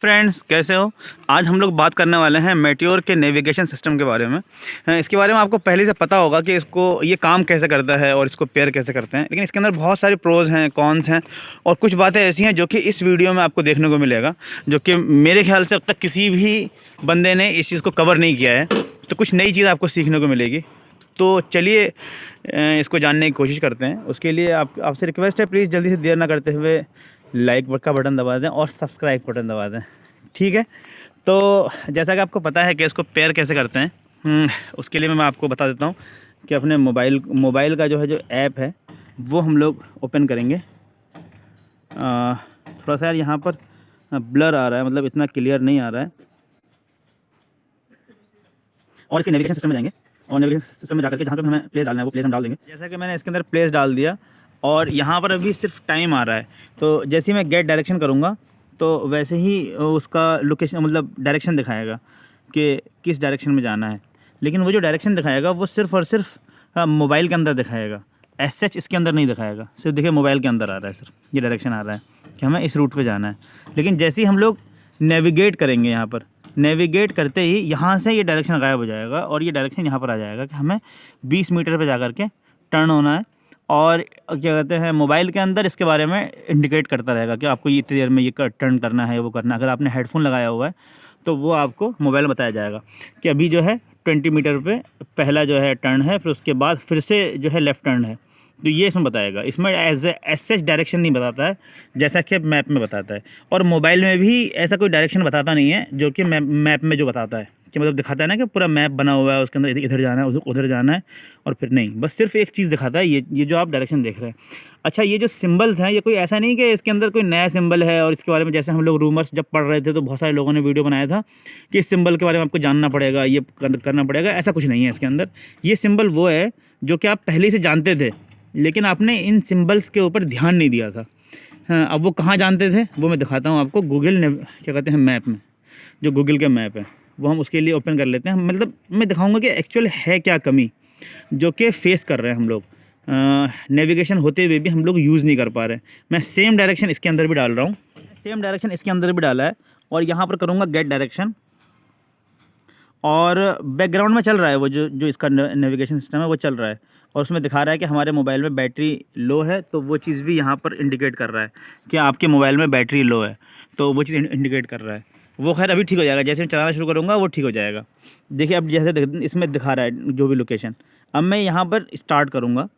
Friends, कैसे हो। आज हम लोग बात करने वाले हैं मेटियोर के नेविगेशन सिस्टम के बारे में। इसके बारे में आपको पहले से पता होगा कि इसको ये काम कैसे करता है और इसको पेयर कैसे करते हैं, लेकिन इसके अंदर बहुत सारे प्रोज हैं, कॉन्स हैं और कुछ बातें ऐसी हैं जो कि इस वीडियो में आपको देखने को मिलेगा, जो कि मेरे ख्याल से अब तक किसी भी बंदे ने इस चीज़ को कवर नहीं किया है। तो कुछ नई चीज़ आपको सीखने को मिलेगी। तो चलिए इसको जानने की कोशिश करते हैं। उसके लिए आपसे रिक्वेस्ट है, प्लीज़ जल्दी से देर ना करते हुए लाइक का बटन दबा दें और सब्सक्राइब बटन दबा दें, ठीक है। तो जैसा कि आपको पता है कि इसको पेयर कैसे करते हैं, उसके लिए मैं आपको बता देता हूँ कि अपने मोबाइल का जो ऐप है वो हम लोग ओपन करेंगे। थोड़ा सा यार यहाँ पर ब्लर आ रहा है, मतलब इतना क्लियर नहीं आ रहा है। और इसके नेविगेशन सिस्टम में जाएंगे और नेविगेशन सिस्टम में जाकर के जहाँ पर हमें प्लेस डालना है वो प्लेस हम डाल देंगे। जैसा कि मैंने इसके अंदर प्लेस डाल दिया और यहाँ पर अभी सिर्फ टाइम आ रहा है। तो जैसे ही मैं गेट डायरेक्शन करूँगा तो वैसे ही उसका लोकेशन, मतलब डायरेक्शन दिखाएगा कि किस डायरेक्शन में जाना है। लेकिन वो जो डायरेक्शन दिखाएगा वो सिर्फ़ और सिर्फ मोबाइल के अंदर दिखाएगा, एज सच इसके अंदर नहीं दिखाएगा। सिर्फ देखिए मोबाइल के अंदर आ रहा है, सिर्फ ये डायरेक्शन आ रहा है कि हमें इस रूट पे जाना है। लेकिन जैसे ही हम लोग नेविगेट करेंगे, यहाँ पर नेविगेट करते ही यहाँ से ये डायरेक्शन गायब हो जाएगा और ये डायरेक्शन यहाँ पर आ जाएगा कि हमें 20 मीटर पे जा कर के टर्न होना है। और क्या कहते हैं, मोबाइल के अंदर इसके बारे में इंडिकेट करता रहेगा कि आपको ये इतनी देर में ये टर्न करना है, वो करना है। अगर आपने हेडफोन लगाया हुआ है तो वो आपको मोबाइल में बताया जाएगा कि अभी जो है 20 मीटर पे पहला जो है टर्न है, फिर उसके बाद फिर से जो है लेफ़्ट टर्न है। तो ये इसमें बताएगा। इसमें एज सच डायरेक्शन नहीं बताता है जैसा कि मैप में बताता है। और मोबाइल में भी ऐसा कोई डायरेक्शन बताता नहीं है जो कि मैप में जो बताता है, कि मतलब दिखाता है ना कि पूरा मैप बना हुआ है, उसके अंदर इधर जाना है, उधर जाना है, और फिर नहीं, बस सिर्फ एक चीज़ दिखाता है, ये जो आप डायरेक्शन देख रहे हैं। अच्छा, ये जो सिंबल्स हैं, ये कोई ऐसा नहीं कि इसके अंदर कोई नया सिंबल है और इसके बारे में जैसे हम लोग रूमर्स जब पढ़ रहे थे तो बहुत सारे लोगों ने वीडियो बनाया था कि इस सिंबल के बारे में आपको जानना पड़ेगा, ये करना पड़ेगा। ऐसा कुछ नहीं है इसके अंदर। ये सिंबल वो है जो कि आप पहले से जानते थे, लेकिन आपने इन सिंबल्स के ऊपर ध्यान नहीं दिया था। हाँ, अब वो कहाँ जानते थे वो मैं दिखाता हूँ आपको। क्या कहते हैं, मैप में, जो गूगल के मैप है वो हम उसके लिए ओपन कर लेते हैं। मतलब मैं दिखाऊंगा कि एक्चुअल है क्या कमी जो कि फेस कर रहे हैं हम लोग। नेविगेशन होते हुए भी हम लोग यूज़ नहीं कर पा रहे हैं। मैं सेम डायरेक्शन इसके अंदर भी डाल रहा हूँ, सेम डायरेक्शन इसके अंदर भी डाला है, और यहाँ पर करूँगा गेट डायरेक्शन। और बैकग्राउंड में चल रहा है वो जो इसका नेविगेशन सिस्टम है वो चल रहा है, और उसमें दिखा रहा है कि हमारे मोबाइल में बैटरी लो है। तो वो चीज़ भी यहाँ पर इंडिकेट कर रहा है कि आपके मोबाइल में बैटरी लो है, तो वो चीज़ इंडिकेट कर रहा है। वो खैर अभी ठीक हो जाएगा, जैसे मैं चलाना शुरू करूँगा वो ठीक हो जाएगा। देखिए अब जैसे इसमें दिखा रहा है जो भी लोकेशन। अब मैं यहाँ पर स्टार्ट करूँगा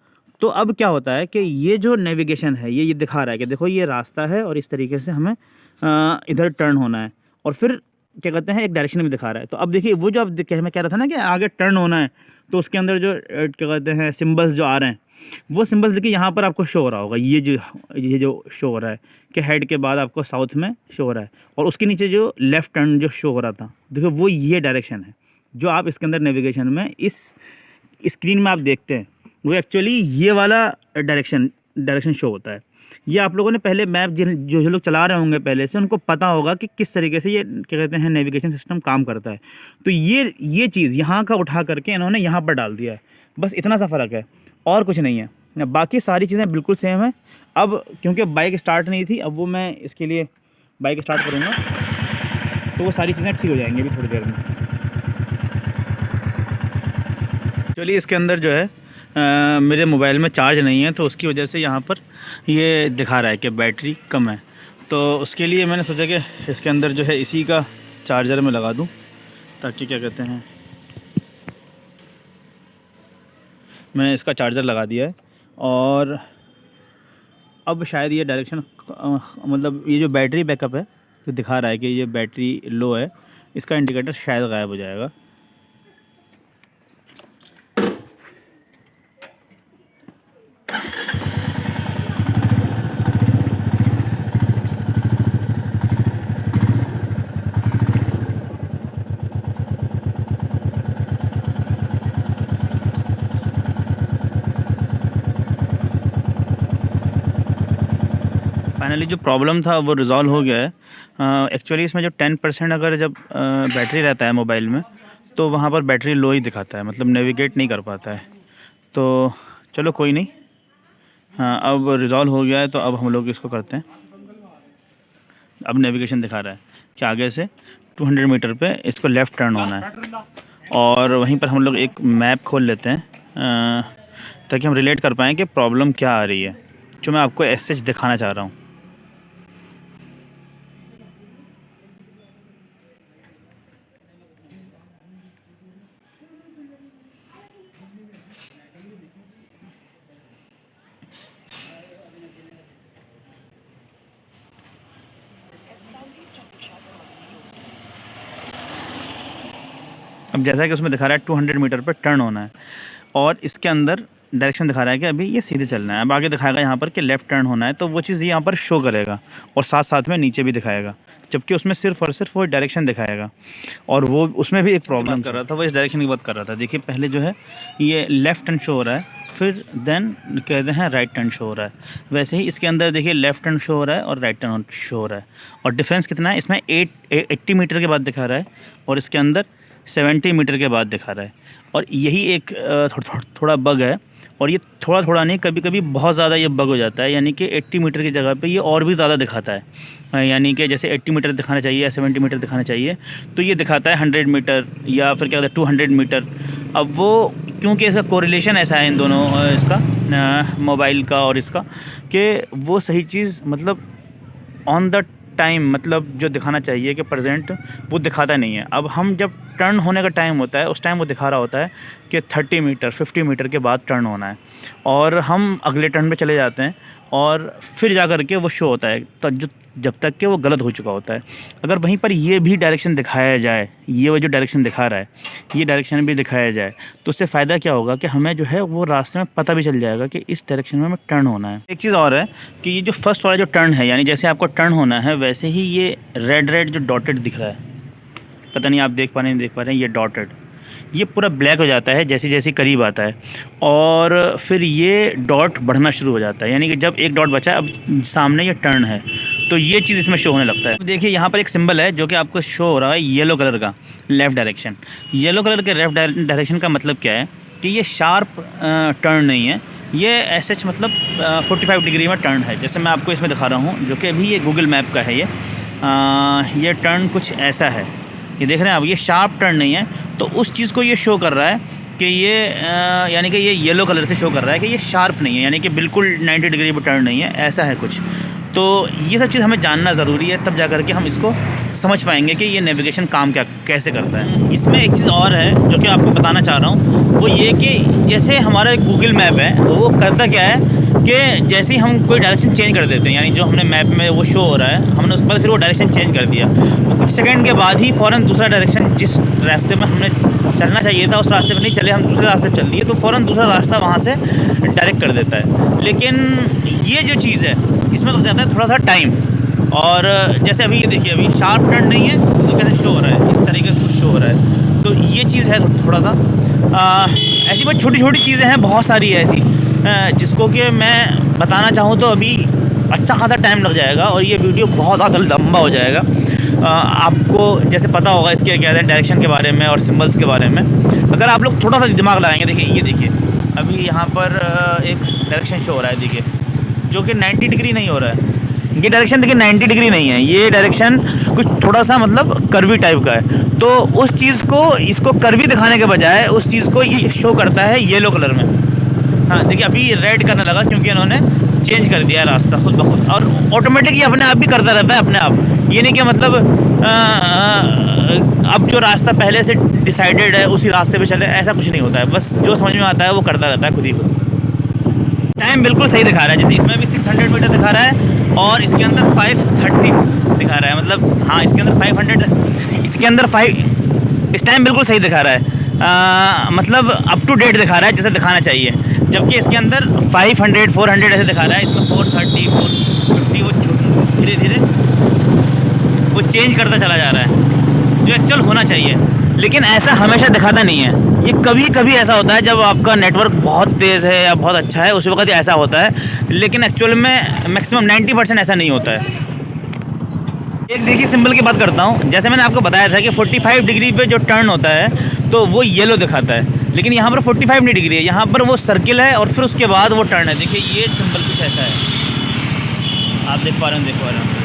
तो अब क्या होता है कि ये जो नेविगेशन है ये दिखा रहा है कि देखो ये रास्ता है और इस तरीके से हमें इधर टर्न होना है, और फिर क्या कहते हैं एक डायरेक्शन में दिखा रहा है। तो अब देखिए वो जो अब मैं कह रहा था ना कि आगे टर्न होना है, तो उसके अंदर जो क्या कहते हैं सिंबल्स जो आ रहे हैं, वो सिंबल्स देखिए यहाँ पर आपको शो हो रहा होगा। ये जो शो हो रहा है कि हेड के बाद आपको साउथ में शो हो रहा है, और उसके नीचे जो लेफ़्ट टर्न जो शो हो रहा था, देखो वो ये डायरेक्शन है जो आप इसके अंदर नेविगेशन में इस स्क्रीन में आप देखते हैं। वो एक्चुअली ये वाला डायरेक्शन शो होता है। ये आप लोगों ने पहले मैप जो लोग चला रहे होंगे पहले से, उनको पता होगा कि किस तरीके से ये क्या कहते हैं नेविगेशन सिस्टम काम करता है। तो ये चीज़ यहाँ का उठा करके इन्होंने यहाँ पर डाल दिया है, बस इतना सा फ़र्क है और कुछ नहीं है। बाकी सारी चीज़ें बिल्कुल सेम है। अब क्योंकि बाइक स्टार्ट नहीं थी, अब वो मैं इसके लिए बाइक स्टार्ट करूँगा तो वो सारी चीज़ें ठीक हो जाएंगी अभी थोड़ी देर में। चलिए, इसके अंदर जो है मेरे मोबाइल में चार्ज नहीं है, तो उसकी वजह से यहाँ पर ये दिखा रहा है कि बैटरी कम है। तो उसके लिए मैंने सोचा कि इसके अंदर जो है इसी का चार्जर मैं लगा दूँ, ताकि क्या कहते हैं, मैंने इसका चार्जर लगा दिया है। और अब शायद ये डायरेक्शन मतलब ये जो बैटरी बैकअप है जो दिखा रहा है कि ये बैटरी लो है, इसका इंडिकेटर शायद गायब हो जाएगा। फाइनली जो प्रॉब्लम था वो रिज़ॉल्व हो गया है। एक्चुअली इसमें जो 10% अगर जब बैटरी रहता है मोबाइल में, तो वहाँ पर बैटरी लो ही दिखाता है, मतलब नेविगेट नहीं कर पाता है। तो चलो कोई नहीं, हाँ अब रिज़ॉल्व हो गया है। तो अब हम लोग इसको करते हैं। अब नेविगेशन दिखा रहा है। कि आगे से 200 मीटर पे इसको लेफ़्ट टर्न होना है। और वहीं पर हम लोग एक मैप खोल लेते हैं ताकि हम रिलेट कर पाएँ कि प्रॉब्लम क्या आ रही है, जो मैं आपको एज दिखाना चाह रहा हूँ। अब जैसा कि उसमें दिखा रहा है 200 मीटर पर टर्न होना है, और इसके अंदर डायरेक्शन दिखा रहा है कि अभी ये सीधे चलना है। अब आगे दिखाएगा यहाँ पर कि लेफ़्ट टर्न होना है, तो वो चीज़ यहाँ पर शो करेगा और साथ साथ में नीचे भी दिखाएगा, जबकि उसमें सिर्फ और सिर्फ वो डायरेक्शन दिखाएगा। और वो उसमें भी एक प्रॉब्लम कर रहा था, वो इस डायरेक्शन की बात कर रहा था। देखिए पहले जो है ये लेफ़्ट टर्न शो हो रहा है, फिर देन कहते हैं राइट टर्न शो हो रहा है। वैसे ही इसके अंदर देखिए लेफ़्ट टर्न शो हो रहा है और राइट टर्न शो हो रहा है। और डिफरेंस कितना है इसमें, 80 मीटर के बाद दिखा रहा है और इसके अंदर 70 मीटर के बाद दिखा रहा है। और यही एक थोड़ा बग है, और ये थोड़ा नहीं, कभी कभी बहुत ज़्यादा ये बग हो जाता है। यानी कि 80 मीटर की जगह पे ये और भी ज़्यादा दिखाता है। यानी कि जैसे 80 मीटर दिखाना चाहिए या 70 मीटर दिखाना चाहिए, तो ये दिखाता है 100 मीटर या फिर क्या कहते हैं 200 मीटर। अब वो क्योंकि इसका कोरिलेशन ऐसा है इन दोनों, इसका मोबाइल का और इसका, कि वो सही चीज़ मतलब ऑन द टाइम मतलब जो दिखाना चाहिए कि प्रेजेंट, वो दिखाता नहीं है। अब हम जब टर्न होने का टाइम होता है उस टाइम वो दिखा रहा होता है कि 30 मीटर 50 मीटर के बाद टर्न होना है, और हम अगले टर्न पे चले जाते हैं और फिर जा कर के वो शो होता है जब तक कि वो गलत हो चुका होता है। अगर वहीं पर ये भी डायरेक्शन दिखाया जाए, ये वो जो डायरेक्शन दिखा रहा है ये डायरेक्शन भी दिखाया जाए, तो उससे फ़ायदा क्या होगा कि हमें जो है वो रास्ते में पता भी चल जाएगा कि इस डायरेक्शन में हमें टर्न होना है। एक चीज़ और है कि ये जो फर्स्ट वाला जो टर्न है, यानी जैसे आपको टर्न होना है वैसे ही ये रेड जो डॉटेड दिख रहा है, पता नहीं आप देख पा रहे हैं नहीं देख पा रहे हैं, ये डॉटेड ये पूरा ब्लैक हो जाता है जैसे जैसे करीब आता है, और फिर ये डॉट बढ़ना शुरू हो जाता है। यानी कि जब एक डॉट बचा, अब सामने ये टर्न है, तो ये चीज़ इसमें शो होने लगता है। देखिए यहाँ पर एक सिंबल है जो कि आपको शो हो रहा है येलो कलर का, लेफ़्ट डायरेक्शन। येलो कलर के लेफ़्ट डायरेक्शन का मतलब क्या है कि ये शार्प टर्न नहीं है, ये एसएच मतलब 45 डिग्री में टर्न है। जैसे मैं आपको इसमें दिखा रहा हूँ, जो कि अभी ये गूगल मैप का है। ये टर्न कुछ ऐसा है, ये देख रहे हैं आप, ये शार्प टर्न नहीं है। तो उस चीज़ को ये शो कर रहा है कि ये यानी कि ये येलो कलर से शो कर रहा है कि ये शार्प नहीं है, यानी कि बिल्कुल 90 डिग्री पर टर्न नहीं है, ऐसा है कुछ। तो ये सब चीज़ हमें जानना ज़रूरी है, तब जा कर के हम इसको समझ पाएंगे कि ये नेविगेशन काम कैसे करता है। इसमें एक चीज़ और है जो कि आपको बताना चाह रहा हूँ, वो ये कि जैसे हमारा गूगल मैप है, तो वो करता क्या है कि जैसे ही हम कोई डायरेक्शन चेंज कर देते हैं, यानी जो हमने मैप में वो शो हो रहा है, हमने उसके बाद फिर वो डायरेक्शन चेंज कर दिया, वो कुछ सेकंड के बाद ही फ़ौरन दूसरा डायरेक्शन, जिस रास्ते में हमने चलना चाहिए था उस रास्ते पर नहीं चले, हम दूसरे रास्ते पर चल दिए, तो फ़ौरन दूसरा रास्ता वहाँ से डायरेक्ट कर देता है। लेकिन ये जो चीज़ है इसमें लग जाता है थोड़ा सा टाइम। और जैसे अभी ये देखिए, अभी शार्प टर्न नहीं है तो कैसे शो हो रहा है, इस तरीके से शो हो रहा है। तो ये चीज़ है थोड़ा सा ऐसी बहुत छोटी छोटी चीज़ें हैं, बहुत सारी है ऐसी, जिसको कि मैं बताना चाहूँ तो अभी अच्छा खासा टाइम लग जाएगा और ये वीडियो बहुत ज़्यादा लंबा हो जाएगा। आपको जैसे पता होगा इसके क्या है डायरेक्शन के बारे में और सिंबल्स के बारे में, अगर आप लोग थोड़ा सा दिमाग लगाएंगे। देखिए ये देखिए, अभी यहाँ पर एक डायरेक्शन शो हो रहा है, देखिए, जो कि 90 डिग्री नहीं हो रहा है। ये डायरेक्शन देखिए 90 डिग्री नहीं है, ये डायरेक्शन कुछ थोड़ा सा मतलब कर्वी टाइप का है। तो उस चीज़ को, इसको कर्वी दिखाने के बजाय उस चीज़ को ये शो करता है येलो कलर में। हाँ देखिए, अभी रेड करने लगा क्योंकि इन्होंने चेंज कर दिया रास्ता खुद ब खुद, और ऑटोमेटिक ये अपने आप भी करता रहता है अपने आप। ये नहीं कि मतलब अब जो रास्ता पहले से डिसाइडेड है उसी रास्ते पे चले, ऐसा कुछ नहीं होता है। बस जो समझ में आता है वो करता रहता है खुद ही खुद। टाइम बिल्कुल सही दिखा रहा है, जैसे इसमें भी 600 मीटर दिखा रहा है और इसके अंदर 530 दिखा रहा है, मतलब हाँ इसके अंदर 500, इसके अंदर 5, इस टाइम बिल्कुल सही दिखा रहा है, मतलब अप टू डेट दिखा रहा है जैसे दिखाना चाहिए। जबकि इसके अंदर 500 400 ऐसे दिखा रहा है, इसमें 430 450 वो धीरे धीरे वो चेंज करता चला जा रहा है जो एक्चुअल होना चाहिए। लेकिन ऐसा हमेशा दिखाता नहीं है, ये कभी कभी ऐसा होता है जब आपका नेटवर्क बहुत तेज़ है या बहुत अच्छा है, उस वक्त ऐसा होता है, लेकिन एक्चुअल में मैक्सिमम 90% ऐसा नहीं होता है। एक देखिए सिंबल की बात करता हूँ, जैसे मैंने आपको बताया था कि 45 डिग्री पे जो टर्न होता है तो वो येलो दिखाता है, लेकिन यहाँ पर 45 नहीं डिग्री है, यहाँ पर वो सर्किल है और फिर उसके बाद वो टर्न है। देखिए ये सिंबल कुछ ऐसा है, आप देख पा रहे हैं, देख पा रहे हैं।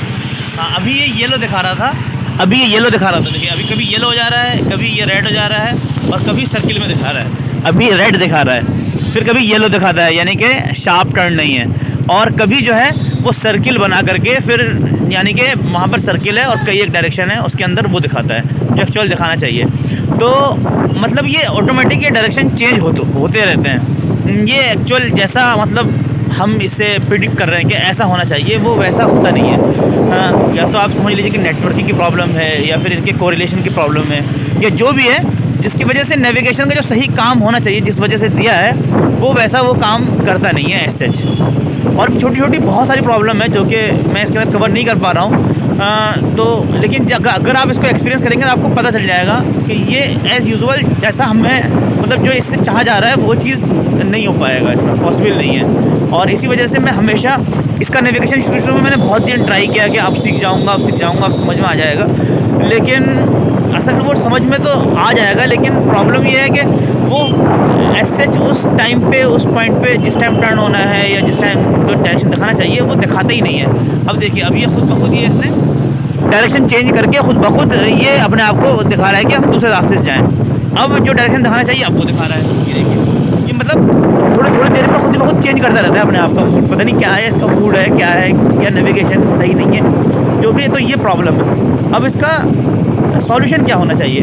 हाँ अभी ये येलो दिखा रहा था अभी ये येलो दिखा रहा था, देखिए अभी कभी येलो हो जा रहा है, कभी ये रेड हो जा रहा है और कभी सर्किल में दिखा रहा है। अभी रेड दिखा रहा है, फिर कभी येलो दिखाता है, यानी कि शार्प टर्न नहीं है, और कभी जो है वो सर्किल बना करके फिर यानी कि वहाँ पर सर्किल है और कई एक डायरेक्शन है उसके अंदर वो दिखाता है जो एक्चुअल दिखाना चाहिए। तो मतलब ये ऑटोमेटिक ये डायरेक्शन चेंज होते रहते हैं। ये एक्चुअल जैसा मतलब हम इससे प्रिडिक्ट कर रहे हैं कि ऐसा होना चाहिए, वो वैसा होता नहीं है। हाँ, या तो आप समझ लीजिए कि नेटवर्किंग की प्रॉब्लम है या फिर इनके कोरिलेशन की प्रॉब्लम है या जो भी है, जिसकी वजह से नेविगेशन का जो सही काम होना चाहिए जिस वजह से दिया है वो वैसा वो काम करता नहीं है एज सच। और छोटी छोटी बहुत सारी प्रॉब्लम है जो कि मैं इसके अंदर कवर नहीं कर पा रहा हूँ। तो लेकिन अगर आप इसको एक्सपीरियंस करेंगे तो आपको पता चल जाएगा कि ये एज़ यूजुअल जैसा हमें मतलब जो इससे चाहा जा रहा है वो चीज़ नहीं हो पाएगा, इसमें पॉसिबल नहीं है। और इसी वजह से मैं हमेशा इसका नेविगेशन शुरू में मैंने बहुत दिन ट्राई किया कि अब सीख जाऊँगा अब समझ में आ जाएगा, लेकिन असल में वो समझ में तो आ जाएगा, लेकिन प्रॉब्लम ये है कि वो एज सच उस टाइम पे उस पॉइंट पे जिस टाइम टर्न होना है या जिस टाइम जो डायरेक्शन दिखाना चाहिए वो दिखाता ही नहीं है। अब देखिए अब ये खुद ब खुद ये इसने डायरेक्शन चेंज करके खुद ब खुद ये अपने आप को दिखा रहा है कि हम दूसरे रास्ते से जाएँ। अब जो डायरेक्शन दिखाना चाहिए अब वो दिखा रहा है। ये देखिए ये मतलब थोड़ी देर में खुद ब खुद चेंज करता रहता है अपने आप का मूड, पता नहीं क्या है इसका मूड है क्या है, या नेविगेशन सही नहीं है जो भी है, तो ये प्रॉब्लम है। अब इसका सॉल्यूशन क्या होना चाहिए?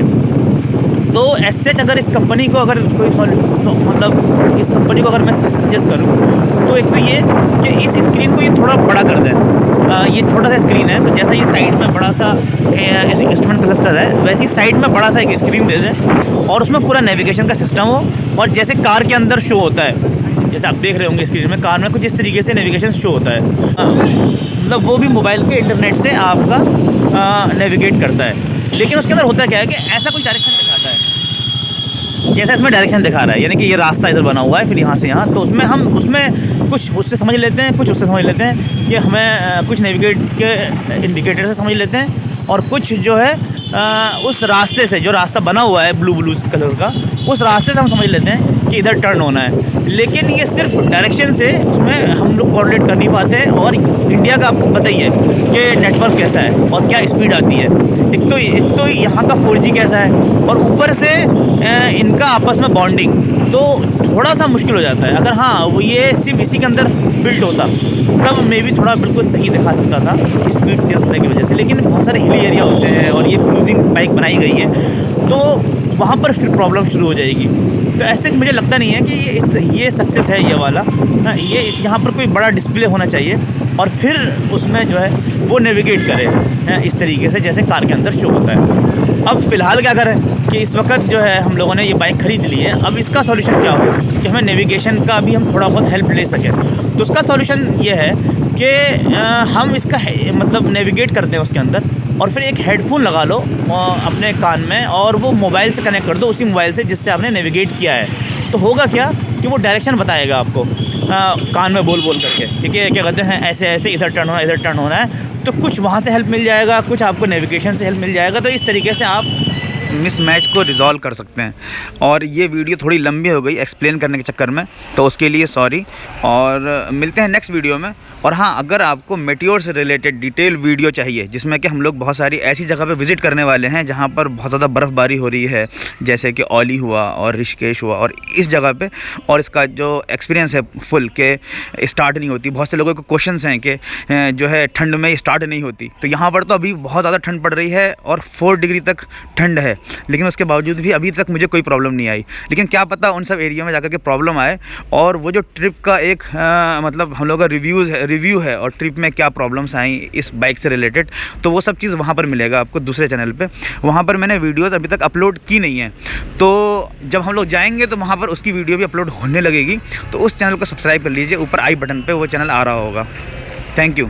तो एज सच अगर इस कंपनी को अगर कोई मतलब इस कंपनी को अगर मैं सजेस्ट करूँ तो एक तो ये कि इस स्क्रीन को ये थोड़ा बड़ा कर दें। ये छोटा सा स्क्रीन है तो जैसा ये साइड में बड़ा सा इंस्ट्रूमेंट क्लस्टर है वैसे ही साइड में बड़ा सा एक स्क्रीन दे दें और उसमें पूरा नेविगेशन का सिस्टम हो, और जैसे कार के अंदर शो होता है, जैसे आप देख रहे होंगे स्क्रीन में कार में कुछ इस तरीके से नेविगेशन शो होता है। मतलब वो भी मोबाइल के इंटरनेट से आपका नेविगेट करता है, लेकिन उसके अंदर होता क्या है कि ऐसा कुछ डायरेक्शन दिखाता है जैसा इसमें डायरेक्शन दिखा रहा है, यानी कि ये रास्ता इधर बना हुआ है फिर यहाँ से यहाँ, तो उसमें कुछ उससे समझ लेते हैं कुछ उससे समझ लेते हैं कि हमें कुछ नेविगेट के इंडिकेटर से समझ लेते हैं, और कुछ जो है उस रास्ते से जो रास्ता बना हुआ है ब्लू कलर का उस रास्ते से हम समझ लेते हैं कि इधर टर्न होना है। लेकिन ये सिर्फ डायरेक्शन से उसमें हम लोग कोऑर्डिनेट कर नहीं पाते हैं। और इंडिया का आपको पता ही है कि नेटवर्क कैसा है और क्या स्पीड आती है। एक तो यहाँ का 4G कैसा है और ऊपर से इनका आपस में बॉन्डिंग तो थोड़ा सा मुश्किल हो जाता है। अगर हाँ वो ये सिर्फ इसी के अंदर बिल्ट होता तब मे भी थोड़ा बिल्कुल सही दिखा सकता था स्पीड तेज होने की वजह से, लेकिन बहुत सारे हिल एरिया होते हैं और ये क्रूजिंग बाइक बनाई गई है तो वहाँ पर फिर प्रॉब्लम शुरू हो जाएगी। तो ऐसे मुझे लगता नहीं है कि ये सक्सेस है ये वाला। ये यहाँ पर कोई बड़ा डिस्प्ले होना चाहिए और फिर उसमें जो है वो नेविगेट करे इस तरीके से जैसे कार के अंदर शो होता है। अब फ़िलहाल क्या करें कि इस वक्त जो है हम लोगों ने ये बाइक ख़रीद ली है, अब इसका सॉल्यूशन क्या हो कि हमें नेविगेशन का भी हम थोड़ा बहुत हेल्प ले सकें। तो उसका सॉल्यूशन ये है कि हम इसका मतलब नेविगेट करते हैं उसके अंदर और फिर एक हेडफोन लगा लो अपने कान में और वो मोबाइल से कनेक्ट कर दो उसी मोबाइल से जिससे आपने नेविगेट किया है। तो होगा क्या कि वो डायरेक्शन बताएगा आपको कान में बोल करके, ठीक है, क्या कहते हैं ऐसे ऐसे इधर टर्न होना है। तो कुछ वहाँ से हेल्प मिल जाएगा, कुछ आपको नेविगेशन से हेल्प मिल जाएगा। तो इस तरीके से आप मिसमैच को रिजॉल्व कर सकते हैं। और ये वीडियो थोड़ी लंबी हो गई एक्सप्लेन करने के चक्कर में, तो उसके लिए सॉरी। और मिलते हैं नेक्स्ट वीडियो में। और हाँ, अगर आपको मेटियोर से रिलेटेड डिटेल वीडियो चाहिए जिसमें कि हम लोग बहुत सारी ऐसी जगह पे विज़िट करने वाले हैं जहाँ पर बहुत ज़्यादा बर्फ़बारी हो रही है, जैसे कि औली हुआ और ऋषिकेश हुआ, और इस जगह पे और इसका जो एक्सपीरियंस है फुल के स्टार्ट नहीं होती। बहुत से लोगों को क्वेश्चंस हैं कि जो है ठंड में स्टार्ट नहीं होती, तो यहाँ पर तो अभी बहुत ज़्यादा ठंड पड़ रही है और 4 डिग्री तक ठंड है, लेकिन उसके बावजूद भी अभी तक मुझे कोई प्रॉब्लम नहीं आई। लेकिन क्या पता उन सब एरिया में जाकर के प्रॉब्लम आए। और वो जो ट्रिप का एक मतलब हम लोग का रिव्यू है और ट्रिप में क्या प्रॉब्लम्स आई इस बाइक से रिलेटेड, तो वो सब चीज़ वहाँ पर मिलेगा आपको दूसरे चैनल पे। वहाँ पर मैंने वीडियोज़ अभी तक अपलोड की नहीं है, तो जब हम लोग जाएंगे तो वहाँ पर उसकी वीडियो भी अपलोड होने लगेगी। तो उस चैनल को सब्सक्राइब कर लीजिए, ऊपर आई बटन पे वो चैनल आ रहा होगा। Thank you.